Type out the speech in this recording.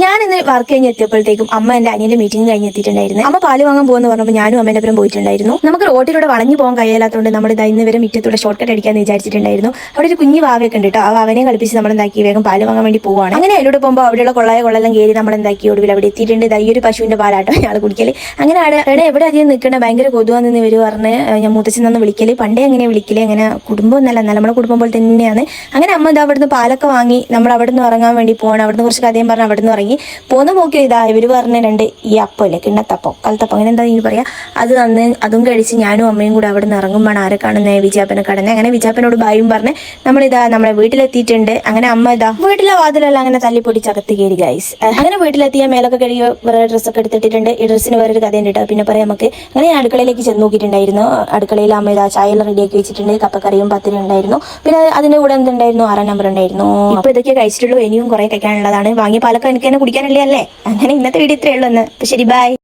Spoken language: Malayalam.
ഞാൻ ഇന്ന് വർക്ക് കഴിഞ്ഞ് എത്തിയപ്പോഴത്തേക്കും അമ്മ എന്റെ അനിയന്റെ മീറ്റിംഗ് കഴിഞ്ഞ് എത്തിയിട്ടുണ്ടായിരുന്നു. അമ്മ പാല് വാങ്ങാൻ പോകുന്ന പറഞ്ഞപ്പോൾ ഞാനും അമ്മേന്റെ ഒപ്പം പോയിട്ടുണ്ടായിരുന്നു. നമുക്ക് റോഡിലൂടെ വളഞ്ഞു പോകാൻ കഴിയാത്തതുകൊണ്ട് നമ്മൾ ഇന്ന് വരെ മുറ്റത്തൂടെ ഷോർട്ട് കട്ട് അടിക്കാന്ന് വിചാരിച്ചിട്ടുണ്ടായിരുന്നു. അവിടെ ഒരു കുഞ്ഞു വാവയൊക്കെ ഉണ്ട് കേട്ടോ. ആ വാവനെ കളിപ്പിച്ച് നമ്മൾ എന്താക്കി വേഗം പാല് വാങ്ങാൻ വേണ്ടി പോവാണ്. അങ്ങനെ അതിലൂടെ പോകുമ്പോൾ അവിടെയുള്ള കൊള്ളെല്ലാം കയറി നമ്മൾ എന്താക്കി ഒടുവിൽ അവിടെ എത്തിയിട്ടുണ്ട്. ഈ ഒരു പശുവിന്റെ പാലാട്ടോ ഞങ്ങൾ കുടിക്കല്. അങ്ങനെ അവിടെ എവിടെ അധികം നിൽക്കണേ ഭയങ്കര കൊതുവാന്ന് ഇവര് പറഞ്ഞ് ഞാൻ മുത്തച്ഛൻ നിന്ന് വിളിക്കല്. പണ്ടേ അങ്ങനെ വിളിക്കല്. അങ്ങനെ കുടുംബം എന്നല്ല നമ്മളെ കുടുംബം പോലെ തന്നെയാണ്. അങ്ങനെ അമ്മ ഇത് അവിടുന്ന് പാലൊക്കെ വാങ്ങി നമ്മൾ അവിടെ നിന്ന് ഇറങ്ങാൻ വേണ്ടി പോകണം. അവിടുന്ന് കുറച്ച് കഥയും പറഞ്ഞ് അവിടെ നിന്ന് ഇറങ്ങി പോന്ന് നോക്കി. ഇവര് പറഞ്ഞ രണ്ട് ഈ അപ്പല്ലേ കിണ്ണത്തപ്പം കലത്തപ്പം അങ്ങനെ എന്താ ഇനി പറയാ, അത് തന്ന് അതും കഴിച്ച് ഞാനും അമ്മയും കൂടെ അവിടെ നിന്ന് ഇറങ്ങുമ്പോൾ ആരെ കാണുന്നേ വിജാപ്പനെ കടന്നേ. അങ്ങനെ വിജാപ്പനോട് ബായും പറഞ്ഞ് നമ്മുടെ വീട്ടിലെത്തിയിട്ടുണ്ട്. അങ്ങനെ അമ്മ വീട്ടിലെ വാതിലെല്ലാം അങ്ങനെ തല്ലിപ്പൊടിച്ച് അകത്ത് കയറി ഗൈസ്. അങ്ങനെ വീട്ടിലെത്തിയ മേലൊക്കെ കഴുകി വേറെ ഡ്രസ്സൊക്കെ എടുത്തിട്ടുണ്ട്. ഈ ഡ്രസ്സിന് വേറൊരു കഥയുണ്ട് കേട്ടോ, പിന്നെ പറയാം നമുക്ക്. അങ്ങനെ ഞാൻ അടുക്കളയിലേക്ക് ചെന്ന് നോക്കിയിട്ടുണ്ടായിരുന്നു. അടുക്കളയിൽ അമ്മ ചായ എല്ലാം റെഡിയാക്കി വെച്ചിട്ടുണ്ട്. കപ്പക്കറിയും പത്തിരി ഉണ്ടായിരുന്നു. പിന്നെ അതിന്റെ കൂടെ എന്തുണ്ടായിരുന്നു, 6 നമ്പർ ഉണ്ടായിരുന്നു. ഇപ്പൊ ഇതൊക്കെ കഴിച്ചിട്ടുള്ളൂ, ഇനിയും കുറെ കഴിക്കാനുള്ളതാണ്. വാങ്ങിയ പാലൊക്കെ എനിക്ക് തന്നെ കുടിക്കാനുള്ളതല്ലേ. അങ്ങനെ ഇന്നത്തെ വീഡിയോ ഇത്രയേ ഉള്ളൂ. ശരി, ബൈ.